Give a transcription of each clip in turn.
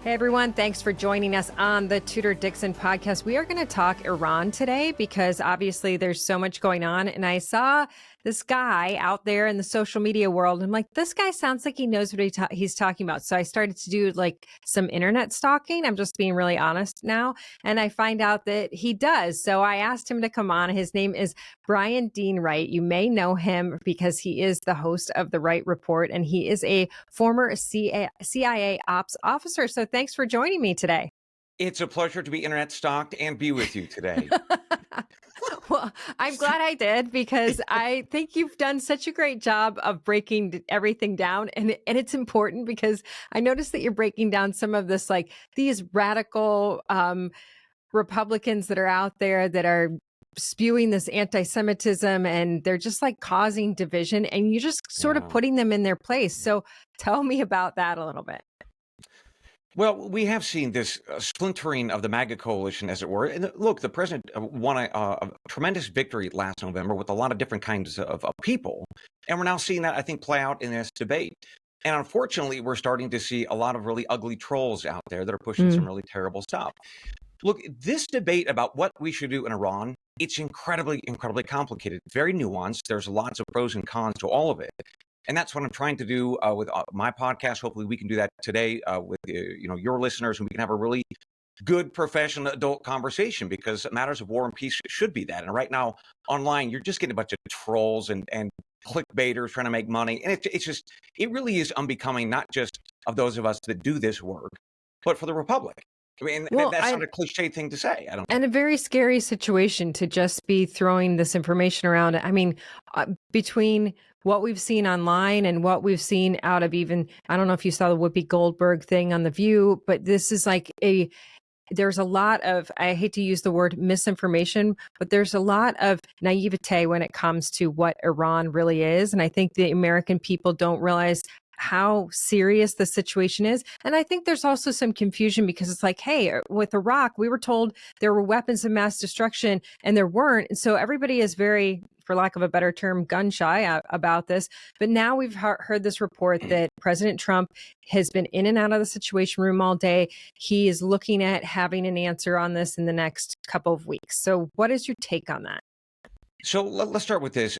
Hey everyone, thanks for joining us on the Tudor Dixon Podcast. We are going to talk Iran today because obviously there's so much going on. And I saw this guy out there in the social media world. I'm like, this guy sounds like he knows what he's talking about. So I started to do like some internet stalking. I'm just being really honest now. And I find out that he does. So I asked him to come on. His name is Bryan Dean Wright. You may know him because he is the host of The Wright Report and he is a former CIA ops officer. So thanks for joining me today. It's a pleasure to be internet stalked and be with you today. Well, I'm glad I did because I think you've done such a great job of breaking everything down. And it's important because I noticed that you're breaking down some of this, like these radical Republicans that are out there that are spewing this anti-Semitism and they're just like causing division and you just sort of putting them in their place. So tell me about that a little bit. Well, we have seen this splintering of the MAGA coalition, as it were. And look, the president won a tremendous victory last November with a lot of different kinds of people. And we're now seeing that, I think, play out in this debate. And unfortunately, we're starting to see a lot of really ugly trolls out there that are pushing some really terrible stuff. Look, this debate about what we should do in Iran, it's incredibly, incredibly complicated, very nuanced. There's lots of pros and cons to all of it. And that's what I'm trying to do with my podcast. Hopefully we can do that today with your listeners, and we can have a really good professional adult conversation because matters of war and peace should be that. And right now online, you're just getting a bunch of trolls and clickbaiters trying to make money. And it really is unbecoming, not just of those of us that do this work, but for the Republic. I mean, that's not a cliche thing to say. I don't know. And a very scary situation to just be throwing this information around. I mean, between what we've seen online and what we've seen out of even, I don't know if you saw the Whoopi Goldberg thing on The View, but this is like there's a lot of, I hate to use the word misinformation, but there's a lot of naivete when it comes to what Iran really is. And I think the American people don't realize how serious the situation is. And I think there's also some confusion because it's like, hey, with Iraq, we were told there were weapons of mass destruction and there weren't. And so everybody is very, for lack of a better term, gun shy about this. But now we've heard this report that President Trump has been in and out of the Situation Room all day. He is looking at having an answer on this in the next couple of weeks. So what is your take on that? So let's start with this.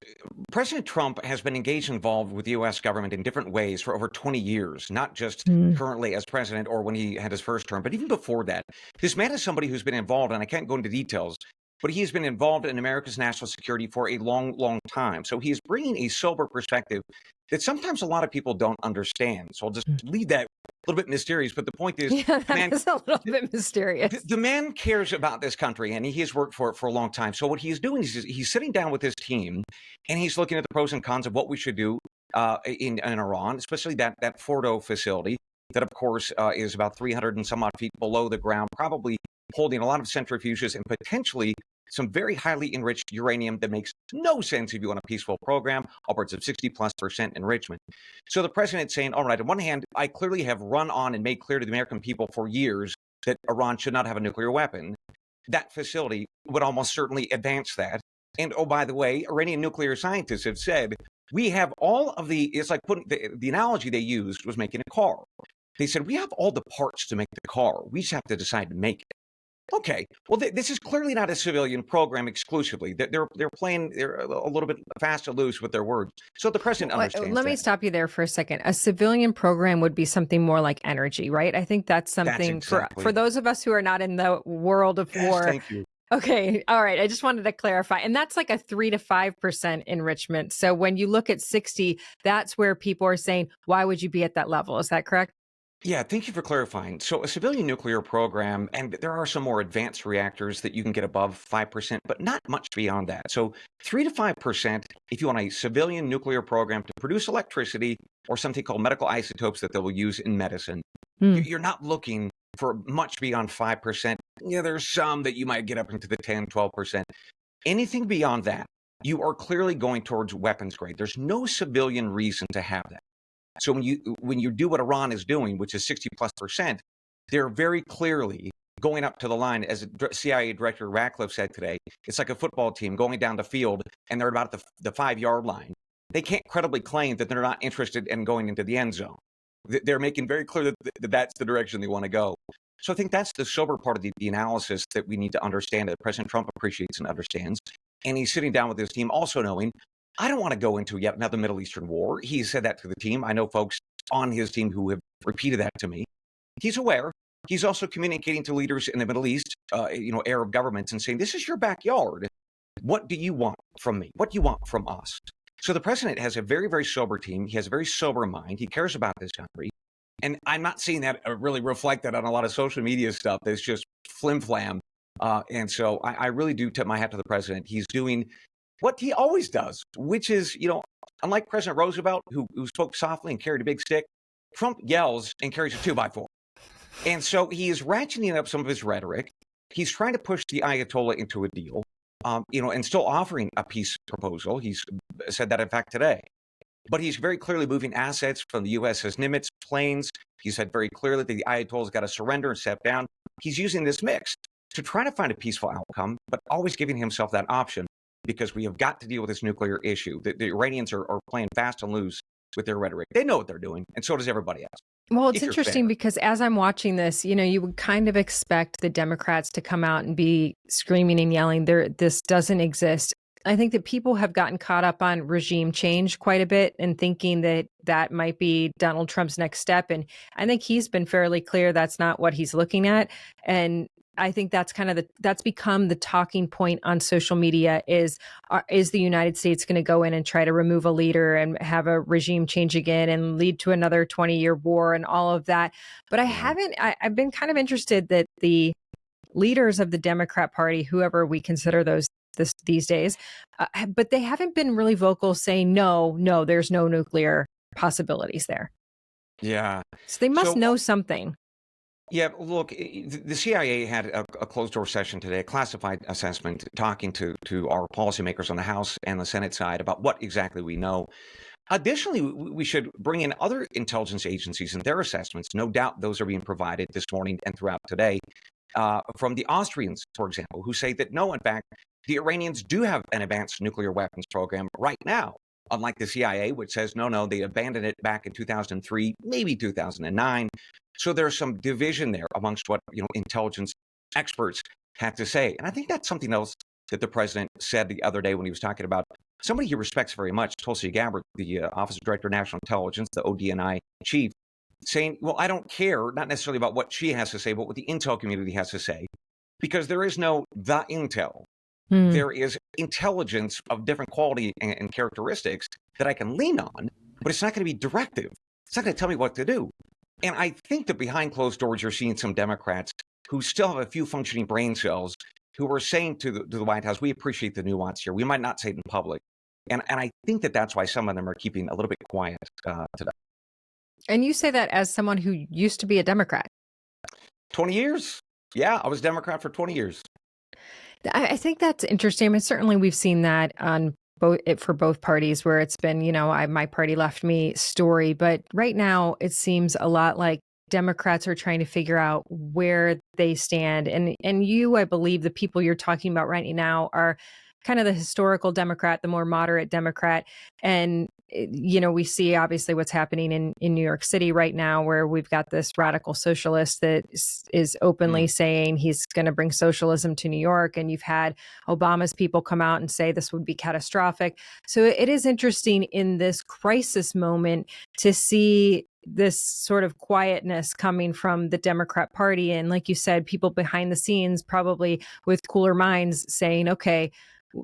President Trump has been involved with the U.S. government in different ways for over 20 years, not just currently as president or when he had his first term, but even before that. This man is somebody who's been involved, and I can't go into details, but he has been involved in America's national security for a long, long time. So he is bringing a sober perspective that sometimes a lot of people don't understand. So I'll just leave that a little bit mysterious. But the point is, is a little bit mysterious. The man cares about this country, and he has worked for it for a long time. So what he's doing is he's sitting down with his team, and he's looking at the pros and cons of what we should do in Iran, especially that Fordo facility that, of course, is about 300 and some odd feet below the ground, probably holding a lot of centrifuges and potentially some very highly enriched uranium that makes no sense if you want a peaceful program, upwards of 60+% enrichment. So the president's saying, all right, on one hand, I clearly have run on and made clear to the American people for years that Iran should not have a nuclear weapon. That facility would almost certainly advance that. And oh, by the way, Iranian nuclear scientists have said, we have all of it's like putting the analogy they used was making a car. They said, we have all the parts to make the car. We just have to decide to make it. Okay, well, this is clearly not a civilian program exclusively. They're a little bit fast and loose with their words. So the president understands Let me stop you there for a second. A civilian program would be something more like energy, right? I think that's something for those of us who are not in the world of war. Thank you. Okay, all right. I just wanted to clarify. And that's like a 3 to 5% enrichment. So when you look at 60, that's where people are saying, why would you be at that level? Is that correct? Yeah, thank you for clarifying. So a civilian nuclear program, and there are some more advanced reactors that you can get above 5%, but not much beyond that. So 3 to 5%, if you want a civilian nuclear program to produce electricity or something called medical isotopes that they will use in medicine, you're not looking for much beyond 5%. Yeah, there's some that you might get up into the 10, 12%. Anything beyond that, you are clearly going towards weapons grade. There's no civilian reason to have that. So when you do what Iran is doing, which is 60+%, they're very clearly going up to the line, as CIA Director Ratcliffe said today. It's like a football team going down the field, and they're about the 5-yard line. They can't credibly claim that they're not interested in going into the end zone. They're making very clear that that's the direction they want to go. So I think that's the sober part of the analysis that we need to understand, that President Trump appreciates and understands. And he's sitting down with his team also knowing, I don't want to go into yet another Middle Eastern war. He said that to the team. I know folks on his team who have repeated that to me. He's aware. He's also communicating to leaders in the Middle East, Arab governments, and saying, this is your backyard. What do you want from me? What do you want from us? So the president has a very, very sober team. He has a very sober mind. He cares about this country. And I'm not seeing that really reflected on a lot of social media stuff that's just flim-flam. And so I really do tip my hat to the president. He's doing what he always does, which is, unlike President Roosevelt, who spoke softly and carried a big stick, Trump yells and carries a 2x4. And so he is ratcheting up some of his rhetoric. He's trying to push the Ayatollah into a deal, and still offering a peace proposal. He's said that, in fact, today. But he's very clearly moving assets from the USS Nimitz planes. He said very clearly that the Ayatollah's got to surrender and step down. He's using this mix to try to find a peaceful outcome, but always giving himself that option, because we have got to deal with this nuclear issue. The Iranians are playing fast and loose with their rhetoric. They know what they're doing, and so does everybody else. Well, it's interesting because as I'm watching this, you would kind of expect the Democrats to come out and be screaming and yelling, this doesn't exist. I think that people have gotten caught up on regime change quite a bit and thinking that might be Donald Trump's next step. And I think he's been fairly clear that's not what he's looking at. And I think that's that's become the talking point on social media is the United States going to go in and try to remove a leader and have a regime change again and lead to another 20-year war and all of that. But I've been kind of interested that the leaders of the Democrat Party, whoever we consider these days, but they haven't been really vocal saying, no, there's no nuclear possibilities there. Yeah. So they must know something. Yeah, look, the CIA had a closed-door session today, a classified assessment, talking to our policymakers on the House and the Senate side about what exactly we know. Additionally, we should bring in other intelligence agencies and their assessments. No doubt those are being provided this morning and throughout today from the Austrians, for example, who say that no, in fact, the Iranians do have an advanced nuclear weapons program right now, unlike the CIA, which says, no, they abandoned it back in 2003, maybe 2009. So there's some division there amongst what intelligence experts have to say. And I think that's something else that the president said the other day when he was talking about somebody he respects very much, Tulsi Gabbard, the Office of Director of National Intelligence, the ODNI chief, saying, well, I don't care, not necessarily about what she has to say, but what the intel community has to say, because there is no the intel. There is intelligence of different quality and characteristics that I can lean on, but it's not going to be directive. It's not going to tell me what to do. And I think that behind closed doors, you're seeing some Democrats who still have a few functioning brain cells who are saying to the White House, we appreciate the nuance here. We might not say it in public. And I think that's why some of them are keeping a little bit quiet today. And you say that as someone who used to be a Democrat. 20 years. Yeah, I was a Democrat for 20 years. I think that's interesting. I mean, certainly we've seen that on for both parties where it's been, my party left me story. But right now it seems a lot like Democrats are trying to figure out where they stand. And I believe the people you're talking about right now are kind of the historical Democrat, the more moderate Democrat. And, we see obviously what's happening in New York City right now, where we've got this radical socialist that is openly saying he's going to bring socialism to New York. And you've had Obama's people come out and say this would be catastrophic. So it is interesting in this crisis moment to see this sort of quietness coming from the Democrat Party. And like you said, people behind the scenes, probably with cooler minds, saying, okay,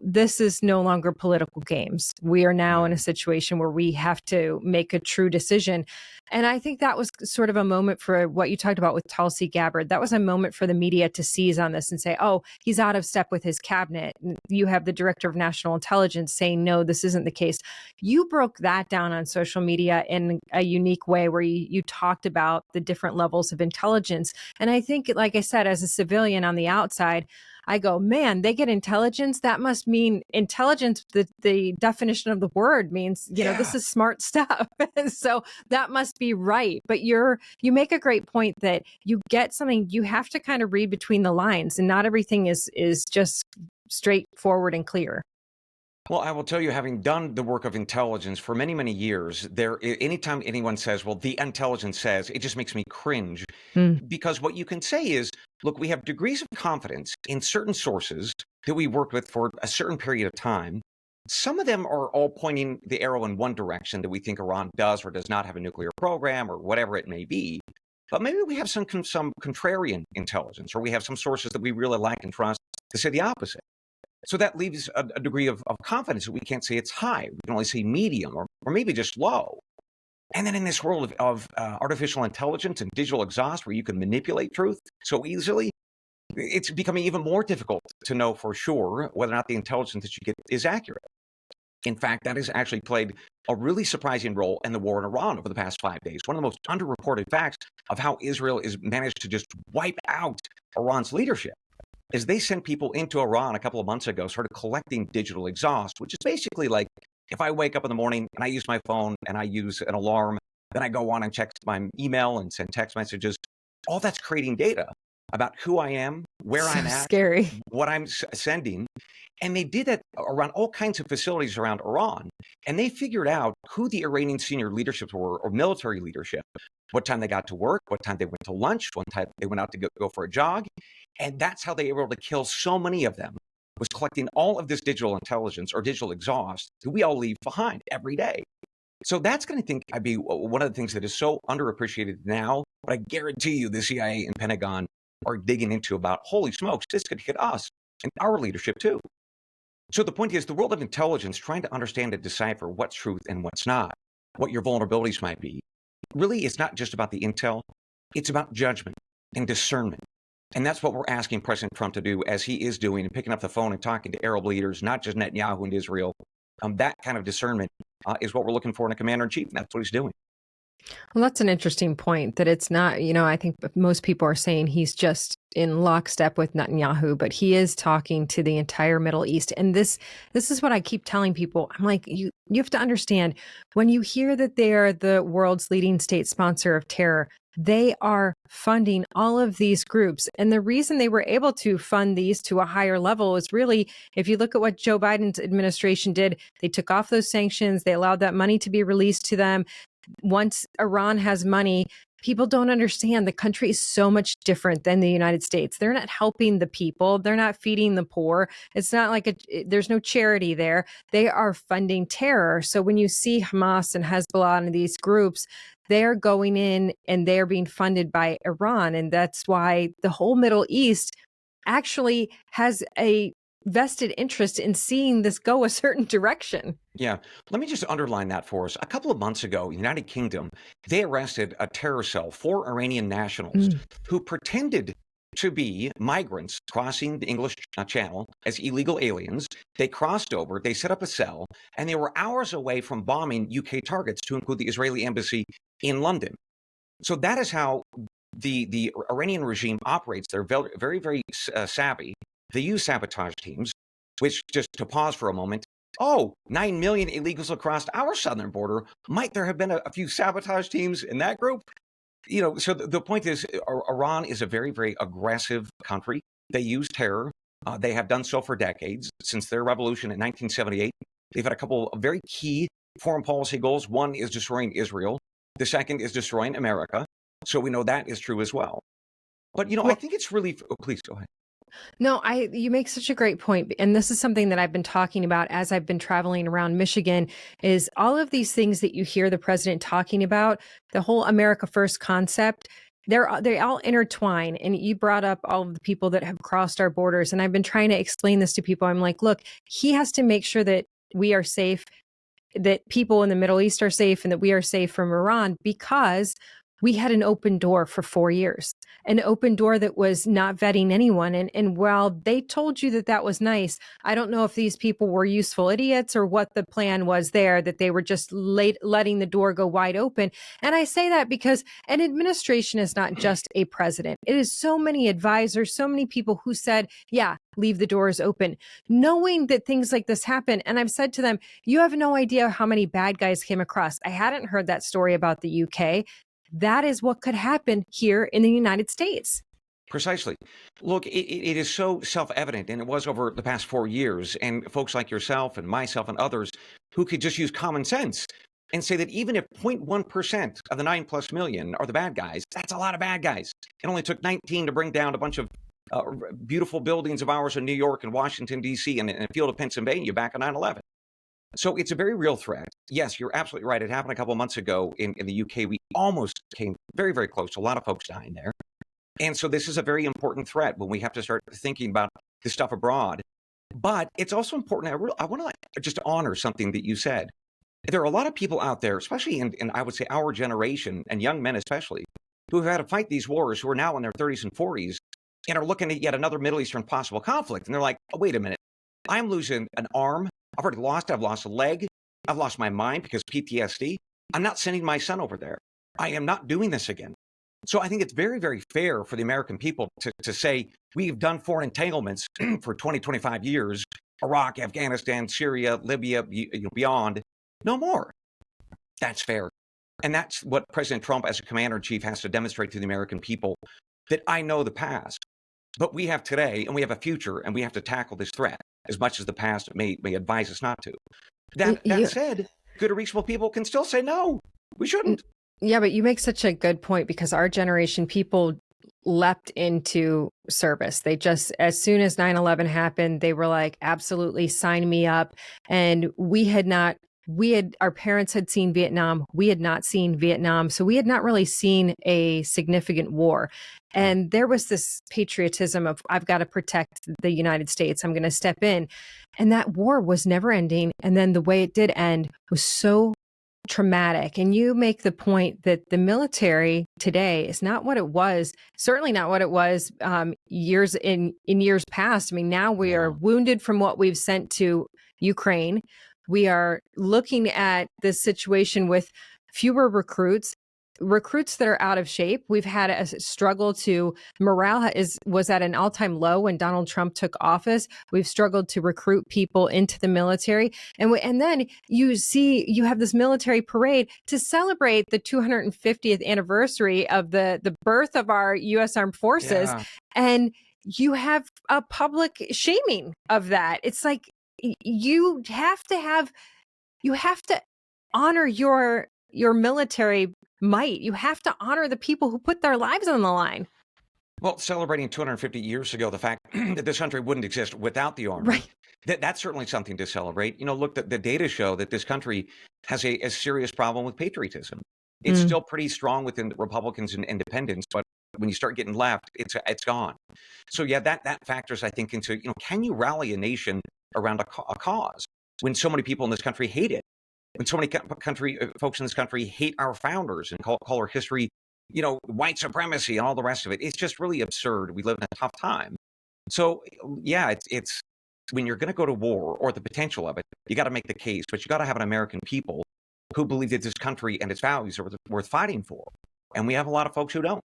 this is no longer political games. We are now in a situation where we have to make a true decision. And I think that was sort of a moment for what you talked about with Tulsi Gabbard. That was a moment for the media to seize on this and say, oh, he's out of step with his cabinet. You have the director of national intelligence saying, no, this isn't the case. You broke that down on social media in a unique way where you talked about the different levels of intelligence. And I think, like I said, as a civilian on the outside, I go, man, they get intelligence. That must mean intelligence. The definition of the word means, this is smart stuff. So that must be right. But you make a great point that you get something, you have to kind of read between the lines, and not everything is just straightforward and clear. Well, I will tell you, having done the work of intelligence for many, many years, anytime anyone says, well, the intelligence says, it just makes me cringe. Mm. Because what you can say is, look, we have degrees of confidence in certain sources that we worked with for a certain period of time. Some of them are all pointing the arrow in one direction, that we think Iran does or does not have a nuclear program or whatever it may be. But maybe we have some contrarian intelligence, or we have some sources that we really like and trust to say the opposite. So that leaves a degree of confidence that we can't say it's high. We can only say medium, or maybe just low. And then in this world of artificial intelligence and digital exhaust, where you can manipulate truth so easily, it's becoming even more difficult to know for sure whether or not the intelligence that you get is accurate. In fact, that has actually played a really surprising role in the war in Iran over the past 5 days. One of the most underreported facts of how Israel has managed to just wipe out Iran's leadership is they sent people into Iran a couple of months ago, started collecting digital exhaust, which is basically like, if I wake up in the morning and I use my phone and I use an alarm, then I go on and check my email and send text messages, all that's creating data about who I am, where I'm at, Scary. what I'm sending. And they did that around all kinds of facilities around Iran. And they figured out who the Iranian senior leaderships were, or military leadership, what time they got to work, what time they went to lunch, what time they went out to go for a jog. And that's how they were able to kill so many of them, was collecting all of this digital intelligence or digital exhaust that we all leave behind every day. So that's going to be one of the things that is so underappreciated now, but I guarantee you the CIA and Pentagon are digging into about, holy smokes, this could hit us and our leadership too. So the point is, the world of intelligence, trying to understand and decipher what's truth and what's not, what your vulnerabilities might be, really it's not just about the intel, it's about judgment and discernment. And that's what we're asking President Trump to do, as he is doing, and picking up the phone and talking to Arab leaders, not just Netanyahu and Israel. That kind of discernment is what we're looking for in a commander-in-chief, and that's what he's doing. Well, that's an interesting point, that it's not, I think most people are saying he's just in lockstep with Netanyahu, but he is talking to the entire Middle East. And this is what I keep telling people. I'm like, you have to understand, when you hear that they are the world's leading state sponsor of terror, they are funding all of these groups. And the reason they were able to fund these to a higher level is really, if you look at what Joe Biden's administration did, they took off those sanctions, they allowed that money to be released to them. Once Iran has money, people don't understand the country is so much different than the United States. They're not helping the people. They're not feeding the poor. It's not like there's no charity there. They are funding terror. So when you see Hamas and Hezbollah and these groups, they're going in and they're being funded by Iran. And that's why the whole Middle East actually has a vested interest in seeing this go a certain direction. Yeah. Let me just underline that for us. A couple of months ago, United Kingdom, they arrested a terror cell, 4 Iranian nationals who pretended to be migrants crossing the English Channel as illegal aliens. They crossed over, they set up a cell, and they were hours away from bombing UK targets, to include the Israeli embassy in London. So that is how the Iranian regime operates. They're very, very, very savvy. They use sabotage teams, which, just to pause for a moment, 9 million illegals across our southern border. Might there have been a few sabotage teams in that group? So the point is, Iran is a very, very aggressive country. They use terror. They have done so for decades, since their revolution in 1978. They've had a couple of very key foreign policy goals. One is destroying Israel. The second is destroying America. So we know that is true as well. But, I think it's really, please go ahead. No, you make such a great point. And this is something that I've been talking about as I've been traveling around Michigan, is all of these things that you hear the president talking about, the whole America First concept, they all intertwine. And you brought up all of the people that have crossed our borders. And I've been trying to explain this to people. I'm like, look, he has to make sure that we are safe, that people in the Middle East are safe, and that we are safe from Iran, because we had an open door for 4 years, an open door that was not vetting anyone. And while they told you that was nice, I don't know if these people were useful idiots or what the plan was there, that they were just letting the door go wide open. And I say that because an administration is not just a president. It is so many advisors, so many people who said, yeah, leave the doors open, knowing that things like this happen. And I've said to them, you have no idea how many bad guys came across. I hadn't heard that story about the UK. That is what could happen here in the United States. Precisely. Look, it is so self-evident, and it was over the past 4 years, and folks like yourself and myself and others who could just use common sense and say that even if 0.1% of the 9 plus million are the bad guys, that's a lot of bad guys. It only took 19 to bring down a bunch of beautiful buildings of ours in New York and Washington, D.C., and in the field of Pennsylvania back on 9/11. So it's a very real threat. Yes, you're absolutely right. It happened a couple of months ago in the UK. We almost came very, very close. A lot of folks dying there. And so this is a very important threat when we have to start thinking about this stuff abroad. But it's also important. I want to just honor something that you said. There are a lot of people out there, especially in I would say our generation and young men especially, who have had to fight these wars, who are now in their 30s and 40s and are looking at yet another Middle Eastern possible conflict. And they're like, oh, wait a minute. I'm losing an arm. I've lost a leg. I've lost my mind because PTSD. I'm not sending my son over there. I am not doing this again. So I think it's very, very fair for the American people to say we've done foreign entanglements for 20, 25 years, Iraq, Afghanistan, Syria, Libya, beyond, no more. That's fair. And that's what President Trump as a commander-in-chief has to demonstrate to the American people, that I know the past, but we have today and we have a future, and we have to tackle this threat as much as the past may advise us not to. That said, good or reasonable people can still say no, we shouldn't. Yeah, but you make such a good point, because our generation, people leapt into service. They just, as soon as 9/11 happened, they were like, absolutely, sign me up. And our parents had seen Vietnam. We had not seen Vietnam. So we had not really seen a significant war. And there was this patriotism of, I've got to protect the United States. I'm going to step in. And that war was never ending. And then the way it did end was so traumatic. And you make the point that the military today is not what it was, certainly not what it was years past. I mean, now we are wounded from what we've sent to Ukraine. We are looking at this situation with fewer recruits that are out of shape. We've had a struggle to morale was at an all-time low when Donald Trump took office. We've struggled to recruit people into the military. And then you have this military parade to celebrate the 250th anniversary of the birth of our U.S. Armed Forces. Yeah. And you have a public shaming of that. It's like, you have to honor your military might. You have to honor the people who put their lives on the line. Well, celebrating 250 years ago, the fact that this country wouldn't exist without the Army, right. That's certainly something to celebrate. Look, the data show that this country has a serious problem with patriotism. It's still pretty strong within the Republicans and independents, but when you start getting left, it's gone. So yeah, that factors, I think, into, can you rally a nation around a cause when so many people in this country hate it? When so many folks in this country hate our founders and call our history, white supremacy and all the rest of it. It's just really absurd. We live in a tough time. So yeah, it's when you're going to go to war, or the potential of it, you got to make the case, but you got to have an American people who believe that this country and its values are worth fighting for. And we have a lot of folks who don't.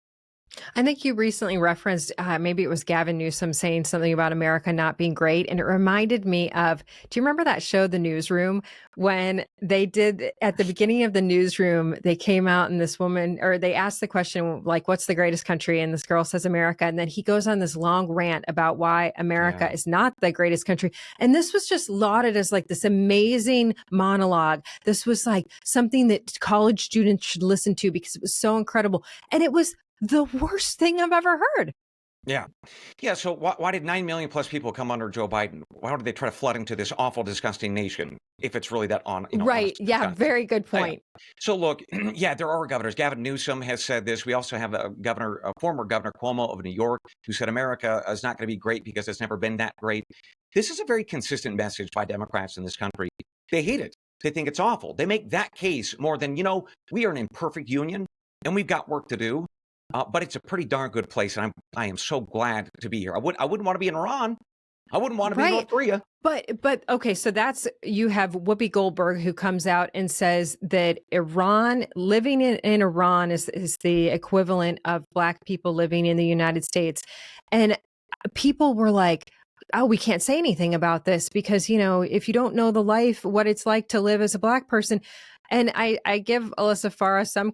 I think you recently referenced, maybe it was Gavin Newsom saying something about America not being great. And it reminded me of, do you remember that show, The Newsroom? When they did, at the beginning of The Newsroom, they came out and this woman, or they asked the question, like, what's the greatest country? And this girl says America. And then he goes on this long rant about why America is not the greatest country. And this was just lauded as like this amazing monologue. This was like something that college students should listen to because it was so incredible. And it was the worst thing I've ever heard. Yeah. So why did 9 million plus people come under Joe Biden? Why did they try to flood into this awful, disgusting nation if it's really that right? Yeah. Very good point. So look, there are governors. Gavin Newsom has said this. We also have a former governor Cuomo of New York, who said America is not going to be great because it's never been that great. This is a very consistent message by Democrats in this country. They hate it. They think it's awful. They make that case more than, we are an imperfect union and we've got work to do. But it's a pretty darn good place, and I am so glad to be here. I wouldn't want to be in Iran. I wouldn't want to be in North Korea. But okay, so you have Whoopi Goldberg, who comes out and says that living in Iran is the equivalent of Black people living in the United States. And people were like, oh, we can't say anything about this because, if you don't know what it's like to live as a Black person. And I give Alyssa Farah some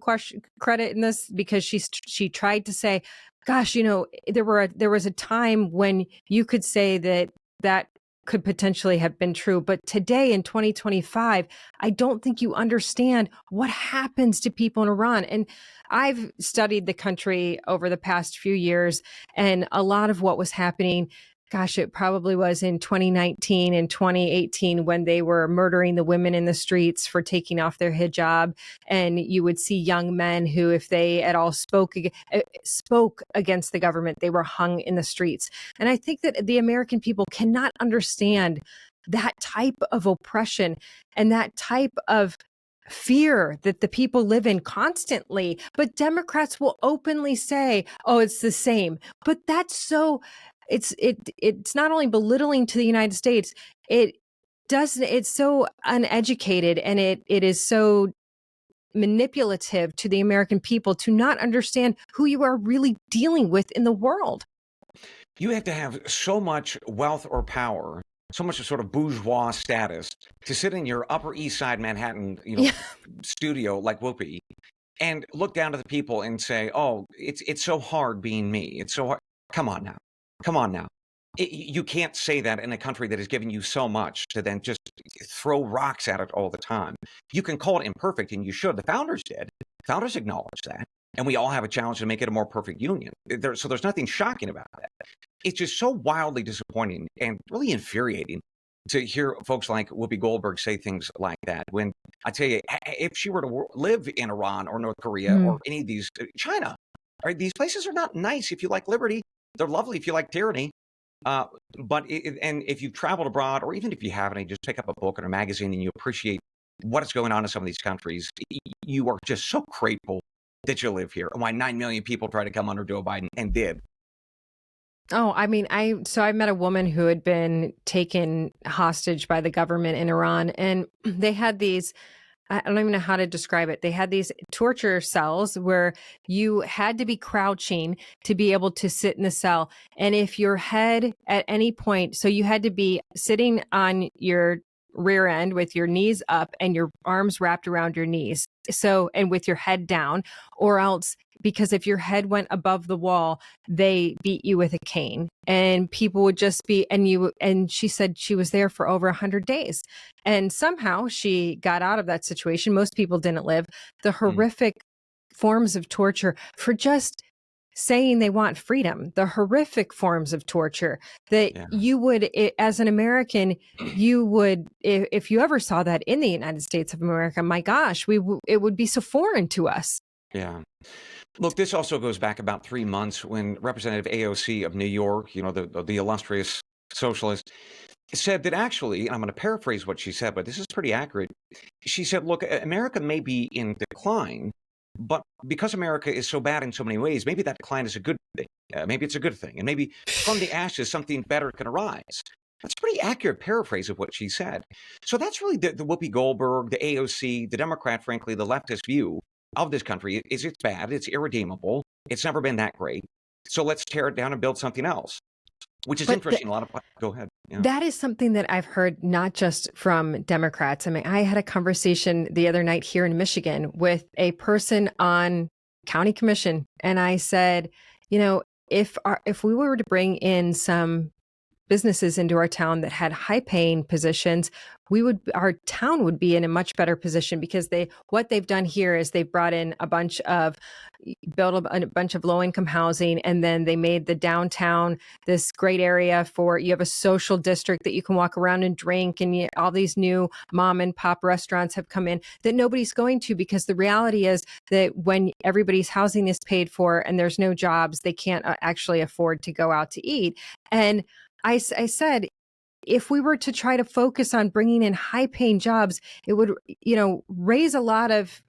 credit in this because she tried to say, gosh, there was a time when you could say that could potentially have been true. But today in 2025, I don't think you understand what happens to people in Iran. And I've studied the country over the past few years, and a lot of what was happening, gosh, it probably was in 2019 and 2018 when they were murdering the women in the streets for taking off their hijab. And you would see young men who, if they at all spoke against the government, they were hung in the streets. And I think that the American people cannot understand that type of oppression and that type of fear that the people live in constantly. But Democrats will openly say, oh, it's the same. But that's so, it's not only belittling to the United States, it's so uneducated, and it is so manipulative to the American people to not understand who you are really dealing with in the world. You have to have so much wealth or power, so much sort of bourgeois status to sit in your Upper East Side Manhattan, Yeah. studio like Whoopi and look down to the people and say, "Oh, it's so hard being me. It's so hard." Come on now. Come on now. You can't say that in a country that is giving you so much to then just throw rocks at it all the time. You can call it imperfect, and you should. The founders did. Founders acknowledged that. And we all have a challenge to make it a more perfect union. So there's nothing shocking about that. It's just so wildly disappointing and really infuriating to hear folks like Whoopi Goldberg say things like that. When I tell you, if she were to live in Iran or North Korea or any of these, China, right, these places are not nice if you like liberty. They're lovely if you like tyranny. But if you've traveled abroad, or even if you haven't, and you just pick up a book or a magazine and you appreciate what is going on in some of these countries, you are just so grateful that you live here, and why 9 million people try to come under Joe Biden and did. Oh, I mean, I met a woman who had been taken hostage by the government in Iran, and they had these, I don't even know how to describe it. They had these torture cells where you had to be crouching to be able to sit in the cell. And if your head at any point, so you had to be sitting on your rear end with your knees up and your arms wrapped around your knees. So, and with your head down, or else, because if your head went above the wall, they beat you with a cane, and people would just be, and she said she was there for over 100 days. And somehow she got out of that situation. Most people didn't live. The horrific forms of torture for just saying they want freedom, the horrific forms of torture that you would, as an American, you would, if you ever saw that in the United States of America, my gosh, it would be so foreign to us. Yeah. Look, this also goes back about 3 months when Representative AOC of New York, the illustrious socialist, said that actually, and I'm going to paraphrase what she said, but this is pretty accurate. She said, look, America may be in decline, but because America is so bad in so many ways, maybe that decline is a good thing. Maybe it's a good thing. And maybe from the ashes, something better can arise. That's a pretty accurate paraphrase of what she said. So that's really the Whoopi Goldberg, the AOC, the Democrat, frankly, the leftist view of this country is it's bad, it's irredeemable, it's never been that great. So let's tear it down and build something else, which is interesting. Go ahead. Yeah. That is something that I've heard not just from Democrats. I mean, I had a conversation the other night here in Michigan with a person on county commission, and I said, if we were to bring in some businesses into our town that had high paying positions, our town would be in a much better position, because what they've done here is they've built a bunch of low income housing, and then they made the downtown this great area you have a social district that you can walk around and drink, and all these new mom and pop restaurants have come in that nobody's going to, because the reality is that when everybody's housing is paid for and there's no jobs, they can't actually afford to go out to eat. And I said, if we were to try to focus on bringing in high paying jobs, it would, raise a lot of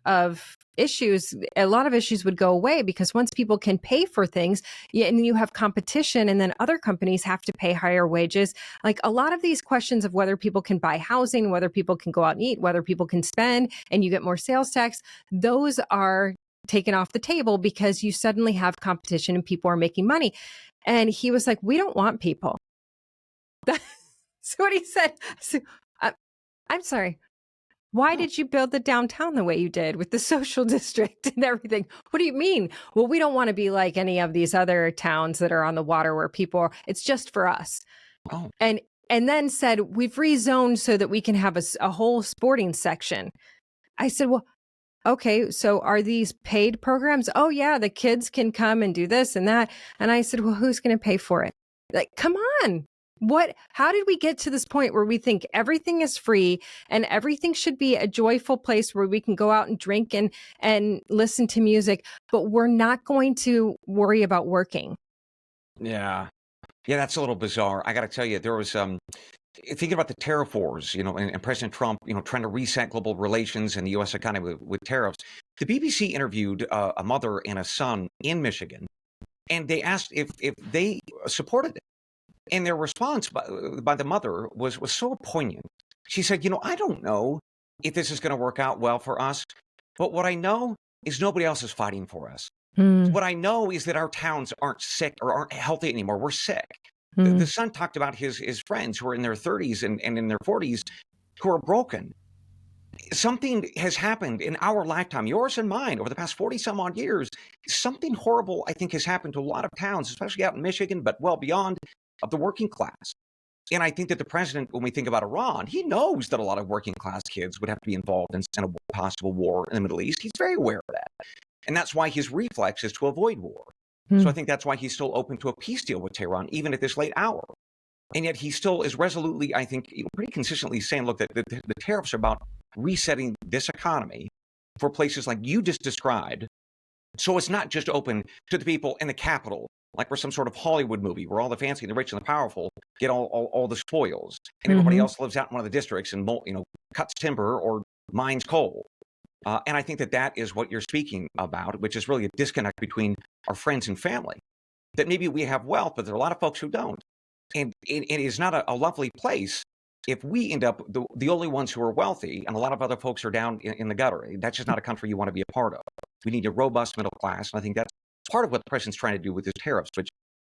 issues. A lot of issues would go away, because once people can pay for things, and you have competition, and then other companies have to pay higher wages. Like a lot of these questions of whether people can buy housing, whether people can go out and eat, whether people can spend, and you get more sales tax, those are taken off the table because you suddenly have competition and people are making money. And he was like, we don't want people. That's what he said. So, I'm sorry. Why No. did you build the downtown the way you did with the social district and everything? What do you mean? Well, we don't want to be like any of these other towns that are on the water where people are, it's just for us. Oh, And then said, we've rezoned so that we can have a whole sporting section. I said, well, okay, so are these paid programs? Oh yeah, the kids can come and do this and that. And I said, well, who's going to pay for it? Like, come on. How did we get to this point where we think everything is free and everything should be a joyful place where we can go out and drink and listen to music, but we're not going to worry about working? yeah. Yeah, that's a little bizarre. I got to tell you, there was thinking about the tariff wars, and President Trump, trying to reset global relations and the U.S. economy with tariffs. The BBC interviewed a mother and a son in Michigan, and they asked if they supported it. And their response by the mother was so poignant. She said, I don't know if this is going to work out well for us, but what I know is nobody else is fighting for us. What I know is that our towns aren't sick or aren't healthy anymore. We're sick. The son talked about his friends who are in their 30s and in their 40s who are broken. Something has happened in our lifetime, yours and mine, over the past 40 some odd years. Something horrible, I think, has happened to a lot of towns, especially out in Michigan, but well beyond, of the working class. And I think that the president, when we think about Iran, he knows that a lot of working class kids would have to be involved in a possible war in the Middle East. He's very aware of that. And that's why his reflex is to avoid war. So I think that's why he's still open to a peace deal with Tehran, even at this late hour. And yet he still is resolutely, I think, pretty consistently saying, look, that the tariffs are about resetting this economy for places like you just described. So it's not just open to the people in the capital, like we're some sort of Hollywood movie where all the fancy and the rich and the powerful get all the spoils, and everybody else lives out in one of the districts and cuts timber or mines coal. And I think that is what you're speaking about, which is really a disconnect between our friends and family. That maybe we have wealth, but there are a lot of folks who don't. And it is not a lovely place if we end up the only ones who are wealthy and a lot of other folks are down in the gutter. That's just not a country you want to be a part of. We need a robust middle class. And I think that's part of what the president's trying to do with his tariffs, which,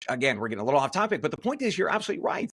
again, we're getting a little off topic. But the point is, you're absolutely right.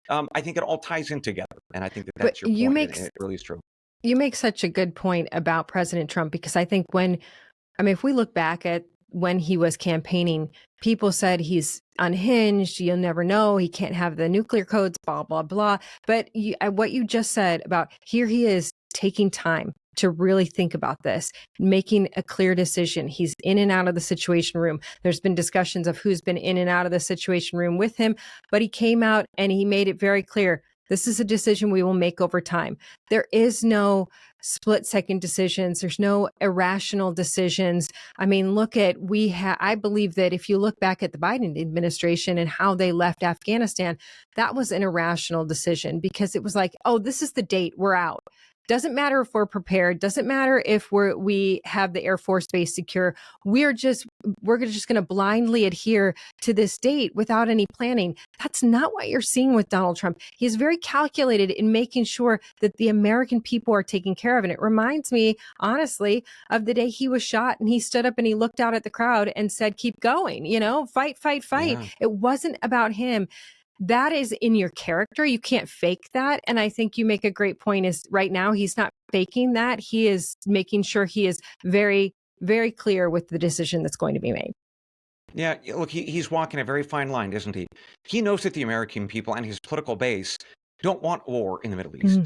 I think it all ties in together. And I think that's your point. And it really is true. You make such a good point about President Trump, because I think if we look back at when he was campaigning, people said he's unhinged, you'll never know, he can't have the nuclear codes, blah, blah, blah. But what you just said about here he is taking time to really think about this, making a clear decision. He's in and out of the Situation Room. There's been discussions of who's been in and out of the Situation Room with him, but he came out and he made it very clear. This is a decision we will make over time. There is no split-second decisions. There's no irrational decisions. I mean, I believe that if you look back at the Biden administration and how they left Afghanistan, that was an irrational decision, because it was like, oh, this is the date, we're out. Doesn't matter if we're prepared. Doesn't matter if we have the Air Force Base secure. We're just going to blindly adhere to this date without any planning. That's not what you're seeing with Donald Trump. He's very calculated in making sure that the American people are taken care of. And it reminds me, honestly, of the day he was shot and he stood up and he looked out at the crowd and said, keep going, fight, fight, fight. Yeah. It wasn't about him. That is in your character. You can't fake that. And I think you make a great point is right now, he's not faking that. He is making sure he is very, very clear with the decision that's going to be made. Yeah, look, he's walking a very fine line, isn't he? He knows that the American people and his political base don't want war in the Middle East.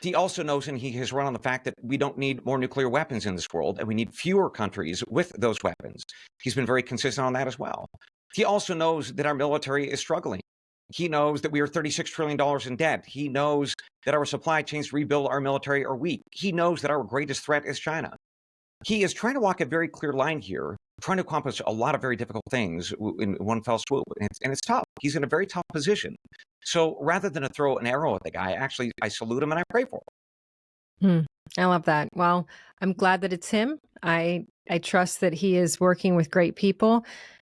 He also knows, and he has run on the fact that we don't need more nuclear weapons in this world, and we need fewer countries with those weapons. He's been very consistent on that as well. He also knows that our military is struggling. He knows that we are $36 trillion in debt. He knows that our supply chains to rebuild our military are weak. He knows that our greatest threat is China. He is trying to walk a very clear line here, trying to accomplish a lot of very difficult things in one fell swoop. And it's tough. He's in a very tough position. So rather than to throw an arrow at the guy, I salute him and I pray for him. I love that. Well, I'm glad that it's him. I trust that he is working with great people.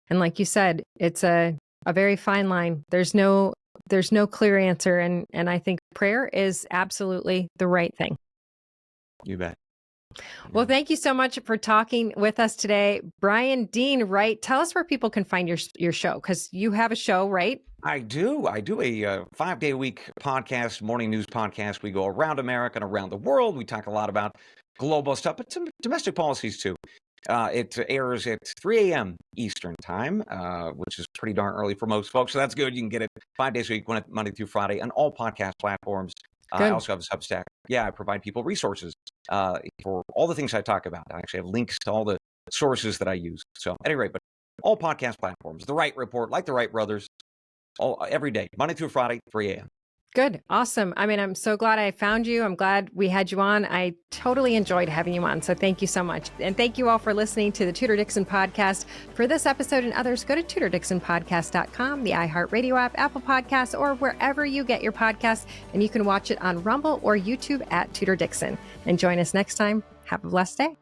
And like you said, it's a very fine line. There's no clear answer. And I think prayer is absolutely the right thing. You bet. Well, thank you so much for talking with us today. Bryan Dean Wright, tell us where people can find your show, because you have a show, right? I do. I do a 5-day a week podcast, morning news podcast. We go around America and around the world. We talk a lot about global stuff, but some domestic policies too. It airs at 3 a.m. Eastern time, which is pretty darn early for most folks. So that's good. You can get it 5 days a week, Monday through Friday, on all podcast platforms. I also have a Substack. Yeah, I provide people resources for all the things I talk about. I actually have links to all the sources that I use. So at any rate, but all podcast platforms, The Wright Report, like the Wright brothers, every day, Monday through Friday, 3 a.m. Good. Awesome. I mean, I'm so glad I found you. I'm glad we had you on. I totally enjoyed having you on. So thank you so much. And thank you all for listening to the Tudor Dixon Podcast. For this episode and others, go to TudorDixonPodcast.com, the iHeartRadio app, Apple Podcasts, or wherever you get your podcasts. And you can watch it on Rumble or YouTube at Tudor Dixon. And join us next time. Have a blessed day.